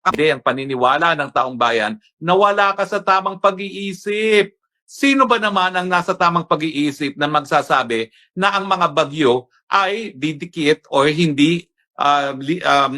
Hindi ang paniniwala ng taong bayan na wala ka sa tamang pag-iisip. Sino ba naman ang nasa tamang pag-iisip na magsasabi na ang mga bagyo ay didikit o hindi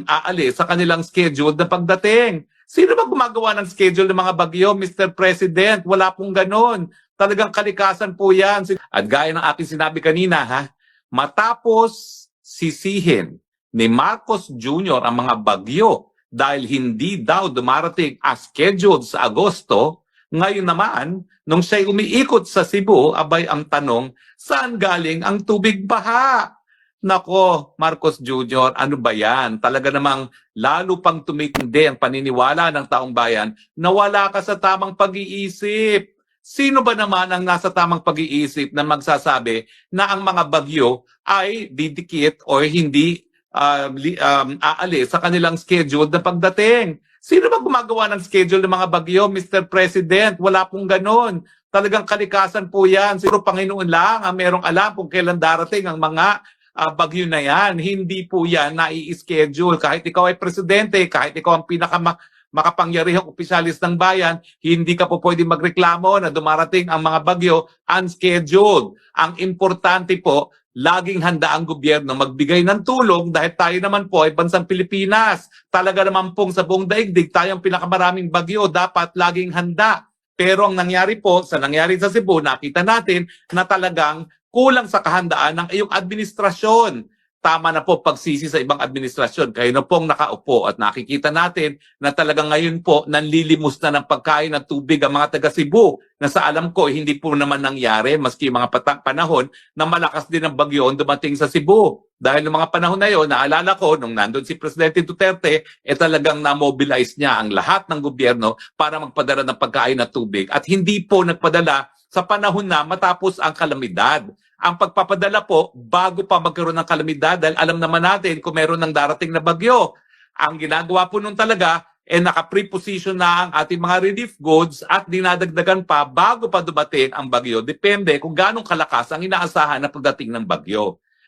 aalis sa kanilang schedule na pagdating? Sino ba gumagawa ng schedule ng mga bagyo, Mr. President? Wala pong ganon. Talagang kalikasan po yan. At gaya ng aking sinabi kanina, matapos sisihin ni Marcos Jr. ang mga bagyo dahil hindi daw dumarating as scheduled sa Agosto, ngayon naman, nung siya'y umiikot sa Cebu, abay ang tanong, saan galing ang tubig baha? Nako, Marcos Jr., ano ba yan? Talaga namang lalo pang tumitindi ang paniniwala ng taong bayan na wala ka sa tamang pag-iisip. Sino ba naman ang nasa tamang pag-iisip na magsasabi na ang mga bagyo ay didikit o hindi aalis sa kanilang schedule na pagdating? Sino ba gumagawa ng schedule ng mga bagyo, Mr. President? Wala pong ganon. Talagang kalikasan po yan. Siguro Panginoon lang ang merong alam kung kailan darating ang mga bagyo na yan. Hindi po yan nai-schedule. Kahit ikaw ay presidente, kahit ikaw ang makapangyarihang opisyalis ng bayan, hindi ka po pwede magreklamo na dumarating ang mga bagyo unscheduled. Ang importante po, laging handa ang gobyerno magbigay ng tulong dahil tayo naman po ay bansang Pilipinas. Talaga naman pong sa buong daigdig, tayo ang pinakamaraming bagyo, dapat laging handa. Pero ang nangyari po, nangyari sa Cebu, nakita natin na talagang kulang sa kahandaan ng iyong administrasyon. Tama na po pagsisi sa ibang administrasyon. Kayo na pong nakaupo at nakikita natin na talagang ngayon po nanlilimos na ng pagkain at tubig ang mga taga Cebu na sa alam ko hindi po naman nangyari maski mga panahon na malakas din ang bagyo dumating sa Cebu. Dahil ng mga panahon na yon, naalala ko nung nandun si Presidente Duterte, talagang na-mobilize niya ang lahat ng gobyerno para magpadala ng pagkain at tubig. At hindi po nagpadala sa panahon na matapos ang kalamidad. Ang pagpapadala po bago pa magkaroon ng kalamidad dahil alam naman natin kung meron ng darating na bagyo. Ang ginagawa po nun talaga, naka-preposition na ang ating mga relief goods at dinadagdagan pa bago pa dumating ang bagyo. Depende kung ganong kalakas ang inaasahan na pagdating ng bagyo.